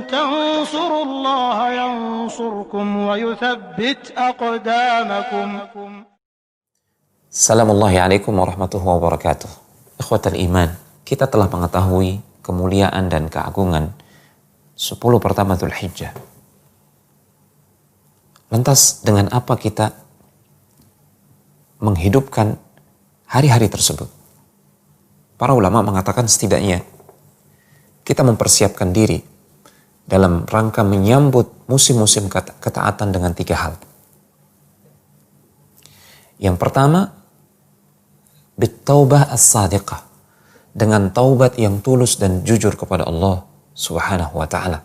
تنصروا الله ينصركم ويثبت أقدامكم. Assalamualaikum warahmatullahi wabarakatuh. Ikhwatal iman, kita telah mengetahui kemuliaan dan keagungan 10 pertama Dzulhijjah. Lantas dengan apa kita menghidupkan hari-hari tersebut? Para ulama mengatakan setidaknya kita mempersiapkan diri dalam rangka menyambut musim-musim ketaatan dengan 3 hal. Yang pertama, bit-taubah as-sadiqah, dengan taubat yang tulus dan jujur kepada Allah Subhanahu wa ta'ala.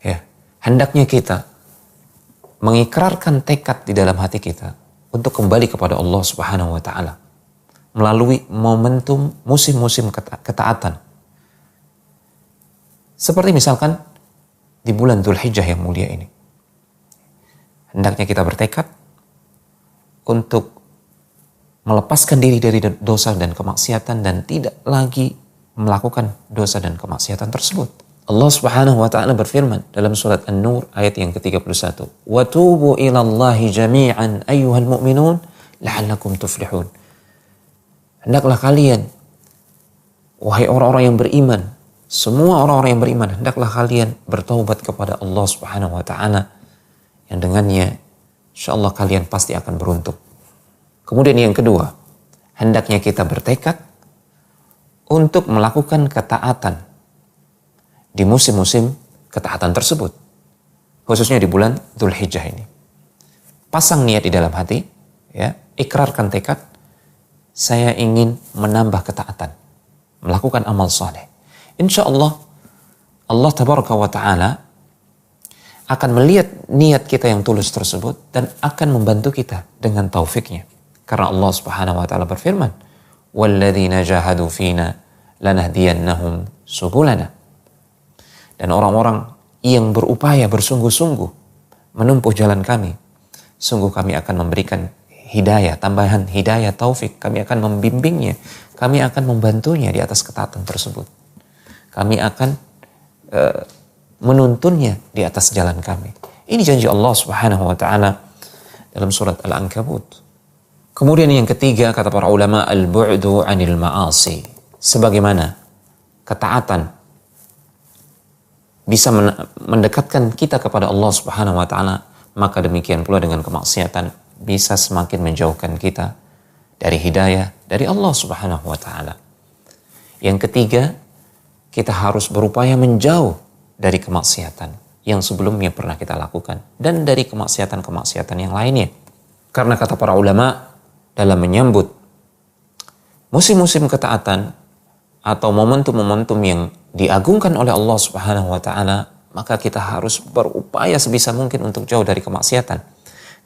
Ya, hendaknya kita mengikrarkan tekad di dalam hati kita untuk kembali kepada Allah Subhanahu wa ta'ala melalui momentum musim-musim ketaatan. Seperti misalkan di bulan Dzulhijjah yang mulia ini. Hendaknya kita bertekad untuk melepaskan diri dari dosa dan kemaksiatan dan tidak lagi melakukan dosa dan kemaksiatan tersebut. Allah Subhanahu wa ta'ala berfirman dalam surat An-Nur ayat yang ke-31. Wa tubu ilallahi jami'an ayyuhal mu'minun la'allakum tuflihun. Hendaklah kalian, wahai orang-orang yang beriman, semua orang-orang yang beriman, hendaklah kalian bertaubat kepada Allah Subhanahu wa ta'ala yang dengannya insyaallah kalian pasti akan beruntung. Kemudian yang kedua, hendaknya kita bertekad untuk melakukan ketaatan di musim-musim ketaatan tersebut, khususnya di bulan Dzulhijjah ini. Pasang niat di dalam hati, ya, ikrarkan tekad, saya ingin menambah ketaatan, melakukan amal saleh. Insya Allah, Allah Tabaraka wa Ta'ala akan melihat niat kita yang tulus tersebut dan akan membantu kita dengan taufiknya. Karena Allah Subhanahu wa Ta'ala berfirman, "Walladzina jahadu fina lanahdiyannahum subulana." Dan orang-orang yang berupaya bersungguh-sungguh menempuh jalan kami, sungguh kami akan memberikan hidayah, tambahan hidayah taufik, kami akan membimbingnya, kami akan membantunya di atas ketaatan tersebut. Kami akan menuntunnya di atas jalan kami. Ini janji Allah Subhanahu wa ta'ala dalam surat Al-Ankabut. Kemudian yang ketiga, kata para ulama, al-bu'du 'anil ma'asi. Sebagaimana ketaatan bisa mendekatkan kita kepada Allah Subhanahu wa ta'ala, maka demikian pula dengan kemaksiatan bisa semakin menjauhkan kita dari hidayah dari Allah Subhanahu wa ta'ala. Yang ketiga, kita harus berupaya menjauh dari kemaksiatan yang sebelumnya pernah kita lakukan dan dari kemaksiatan-kemaksiatan yang lainnya. Karena kata para ulama, dalam menyambut musim-musim ketaatan atau momentum-momentum yang diagungkan oleh Allah Subhanahu wa ta'ala, maka kita harus berupaya sebisa mungkin untuk jauh dari kemaksiatan.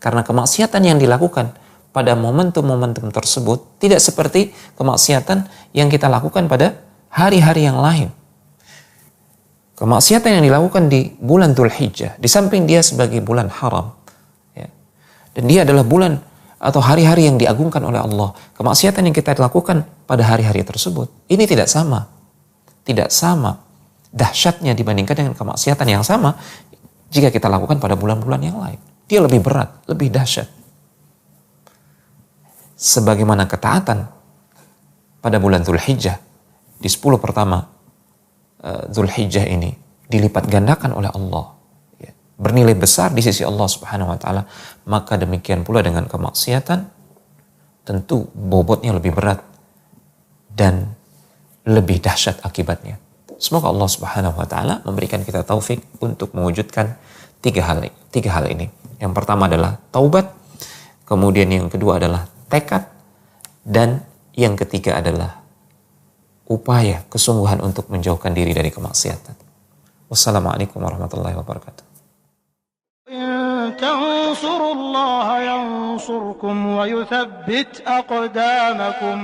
Karena kemaksiatan yang dilakukan pada momentum-momentum tersebut tidak seperti kemaksiatan yang kita lakukan pada hari-hari yang lain. Kemaksiatan yang dilakukan di bulan Dzulhijjah, di samping dia sebagai bulan haram, ya, dan dia adalah bulan atau hari-hari yang diagungkan oleh Allah, kemaksiatan yang kita lakukan pada hari-hari tersebut, ini tidak sama dahsyatnya dibandingkan dengan kemaksiatan yang sama jika kita lakukan pada bulan-bulan yang lain. Dia lebih berat, lebih dahsyat. Sebagaimana ketaatan pada bulan Dzulhijjah, di 10 pertama Dzulhijjah ini dilipat gandakan oleh Allah, ya, bernilai besar di sisi Allah Subhanahu wa ta'ala, maka demikian pula dengan kemaksiatan tentu bobotnya lebih berat dan lebih dahsyat akibatnya. Semoga Allah Subhanahu wa ta'ala memberikan kita taufik untuk mewujudkan tiga hal ini. Yang pertama adalah taubat, kemudian yang kedua adalah tekad, dan yang ketiga adalah upaya, kesungguhan untuk menjauhkan diri dari kemaksiatan. Wassalamualaikum warahmatullahi wabarakatuh. إن تنصروا الله ينصركم ويثبت أقدامكم.